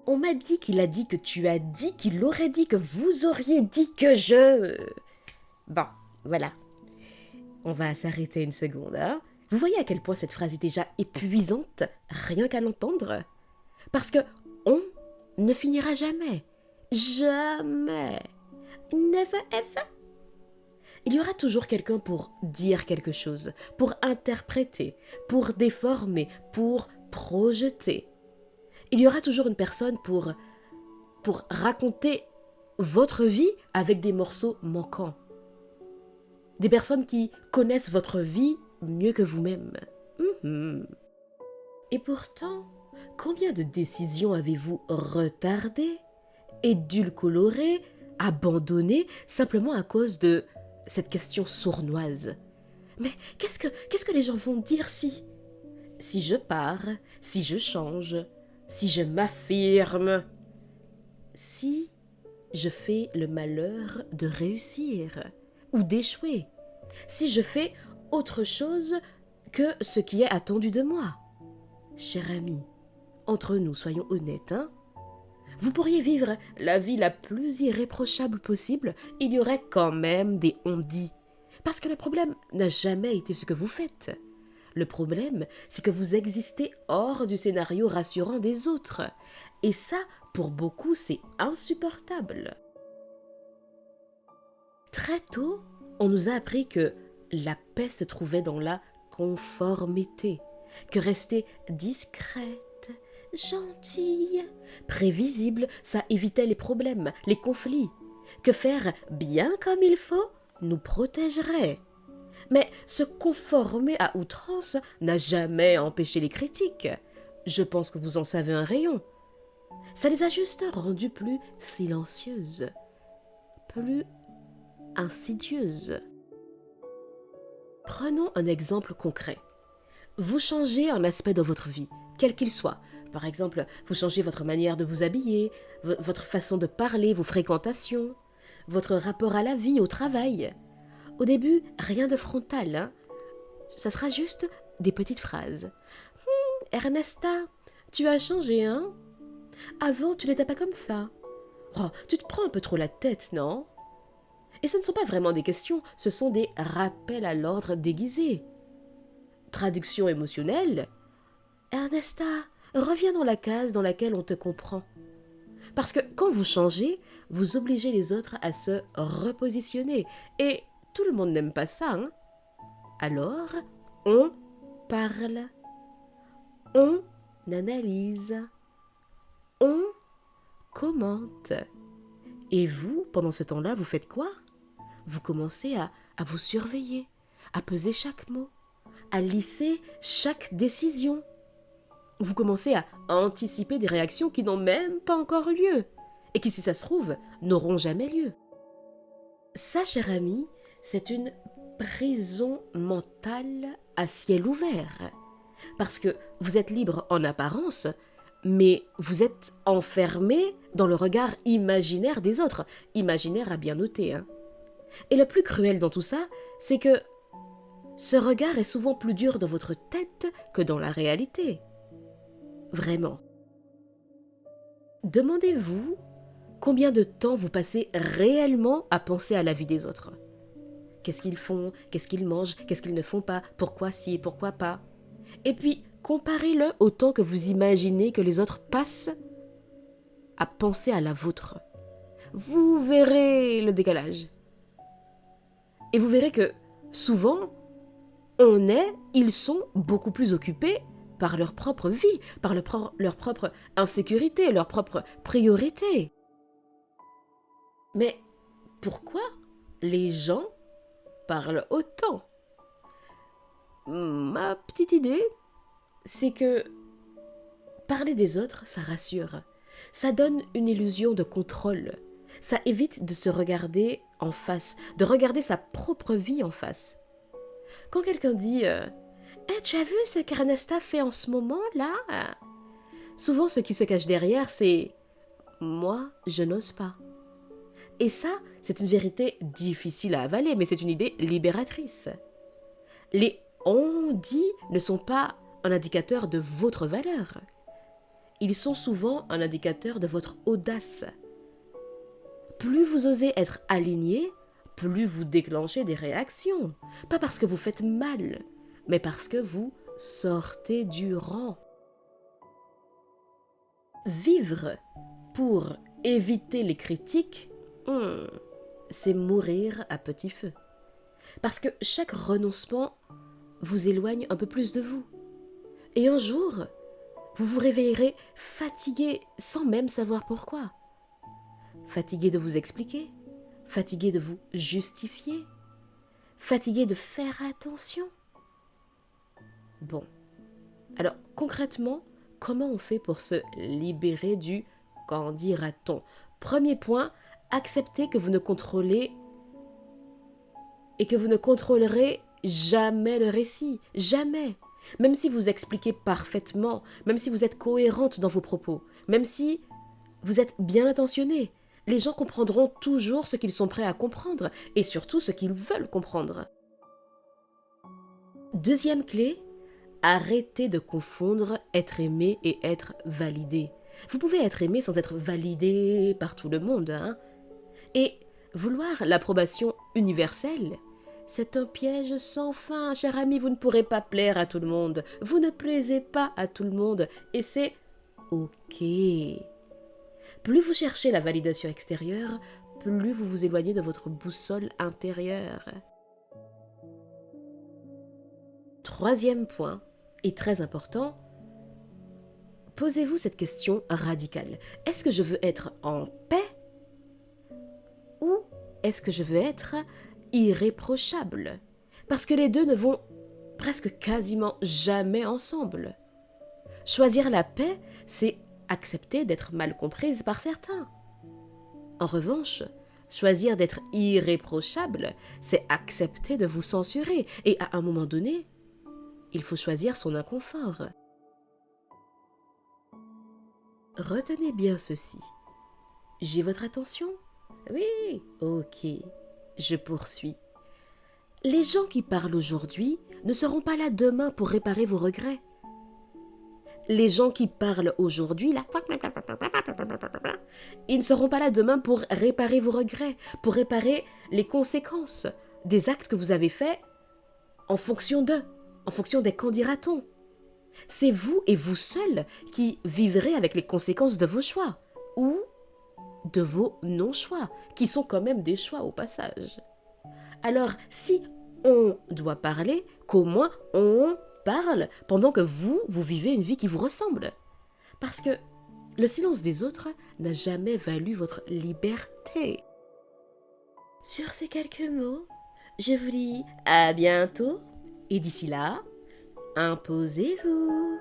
On m'a dit qu'il a dit que tu as dit qu'il aurait dit que vous auriez dit que je... Bon, voilà. On va s'arrêter une seconde, hein. Vous voyez à quel point cette phrase est déjà épuisante, rien qu'à l'entendre? Parce que on ne finira jamais. Jamais. Never ever. Il y aura toujours quelqu'un pour dire quelque chose, pour interpréter, pour déformer, pour projeter. Il y aura toujours une personne pour raconter votre vie avec des morceaux manquants. Des personnes qui connaissent votre vie mieux que vous-même. Et pourtant, combien de décisions avez-vous retardées, édulcorées, abandonnées simplement à cause de cette question sournoise? Mais qu'est-ce que les gens vont dire si je pars, si je change, si je m'affirme, si je fais le malheur de réussir ou d'échouer, si je fais autre chose que ce qui est attendu de moi? Cher ami, entre nous, soyons honnêtes, hein? Vous pourriez vivre la vie la plus irréprochable possible, il y aurait quand même des on-dit. Parce que le problème n'a jamais été ce que vous faites. Le problème, c'est que vous existez hors du scénario rassurant des autres. Et ça, pour beaucoup, c'est insupportable. Très tôt, on nous a appris que la paix se trouvait dans la conformité, que rester discrète, gentille, prévisible, ça évitait les problèmes, les conflits, que faire bien comme il faut nous protégerait. Mais se conformer à outrance n'a jamais empêché les critiques. Je pense que vous en savez un rayon. Ça les a juste rendues plus silencieuses, plus insidieuses. Prenons un exemple concret. Vous changez un aspect de votre vie, quel qu'il soit. Par exemple, vous changez votre manière de vous habiller, votre façon de parler, vos fréquentations, votre rapport à la vie, au travail. Au début, rien de frontal, hein. Ça sera juste des petites phrases. Ernesta, tu as changé, hein? Avant, tu n'étais pas comme ça. Oh, tu te prends un peu trop la tête, non? Et ce ne sont pas vraiment des questions, ce sont des rappels à l'ordre déguisés. Traduction émotionnelle. Ernesta, reviens dans la case dans laquelle on te comprend. Parce que quand vous changez, vous obligez les autres à se repositionner. Et tout le monde n'aime pas ça, hein? Alors, on parle, on analyse, on commente. Et vous, pendant ce temps-là, vous faites quoi? Vous commencez à vous surveiller, à peser chaque mot, à lisser chaque décision. Vous commencez à anticiper des réactions qui n'ont même pas encore eu lieu et qui, si ça se trouve, n'auront jamais lieu. Ça, cher ami, c'est une prison mentale à ciel ouvert. Parce que vous êtes libre en apparence, mais vous êtes enfermé dans le regard imaginaire des autres. Imaginaire à bien noter, hein. Et le plus cruel dans tout ça, c'est que ce regard est souvent plus dur dans votre tête que dans la réalité. Vraiment. Demandez-vous combien de temps vous passez réellement à penser à la vie des autres. Qu'est-ce qu'ils font? Qu'est-ce qu'ils mangent? Qu'est-ce qu'ils ne font pas? Pourquoi si et pourquoi pas? Et puis, comparez-le au temps que vous imaginez que les autres passent à penser à la vôtre. Vous verrez le décalage. Et vous verrez que, souvent, ils sont beaucoup plus occupés par leur propre vie, par leur propre insécurité, leur propre priorité. Mais pourquoi les gens parlent autant? Ma petite idée, c'est que parler des autres, ça rassure. Ça donne une illusion de contrôle. Ça évite de se regarder en face, de regarder sa propre vie en face. Quand quelqu'un dit tu as vu ce qu'Ernesta fait en ce moment, là ?» Souvent, ce qui se cache derrière, c'est « moi, je n'ose pas ». Et ça, c'est une vérité difficile à avaler, mais c'est une idée libératrice. Les on-dit ne sont pas un indicateur de votre valeur. ils sont souvent un indicateur de votre audace. Plus vous osez être aligné, plus vous déclenchez des réactions. Pas parce que vous faites mal, mais parce que vous sortez du rang. Vivre pour éviter les critiques, c'est mourir à petit feu. Parce que chaque renoncement vous éloigne un peu plus de vous. Et un jour, vous vous réveillerez fatigué sans même savoir pourquoi. Fatigué de vous expliquer, fatigué de vous justifier, fatigué de faire attention. Bon, alors concrètement, comment on fait pour se libérer du « qu'en dira-t-on » ? Premier point, acceptez que vous ne contrôlez et que vous ne contrôlerez jamais le récit, jamais. Même si vous expliquez parfaitement, même si vous êtes cohérente dans vos propos, même si vous êtes bien intentionné, les gens comprendront toujours ce qu'ils sont prêts à comprendre et surtout ce qu'ils veulent comprendre. Deuxième clé, arrêtez de confondre être aimé et être validé. Vous pouvez être aimé sans être validé par tout le monde, hein. Et vouloir l'approbation universelle, c'est un piège sans fin. Cher ami, vous ne pourrez pas plaire à tout le monde. Vous ne plaisez pas à tout le monde. Et c'est OK. Plus vous cherchez la validation extérieure, plus vous vous éloignez de votre boussole intérieure. Troisième point, et très important, posez-vous cette question radicale. Est-ce que je veux être en paix ou est-ce que je veux être irréprochable? Parce que les deux ne vont presque quasiment jamais ensemble. Choisir la paix, c'est accepter d'être mal comprise par certains. En revanche, choisir d'être irréprochable, c'est accepter de vous censurer. Et à un moment donné, il faut choisir son inconfort. Retenez bien ceci. J'ai votre attention? Oui, ok. Je poursuis. Les gens qui parlent aujourd'hui ne seront pas là demain pour réparer vos regrets. Les gens qui parlent aujourd'hui, là, ils ne seront pas là demain pour réparer vos regrets, pour réparer les conséquences des actes que vous avez faits en fonction d'eux, en fonction des qu'en dira-t-on. C'est vous et vous seul qui vivrez avec les conséquences de vos choix ou de vos non-choix, qui sont quand même des choix au passage. Alors, si on doit parler, qu'au moins on parle pendant que vous vivez une vie qui vous ressemble. Parce que le silence des autres n'a jamais valu votre liberté. Sur ces quelques mots, je vous dis à bientôt et d'ici là, imposez-vous.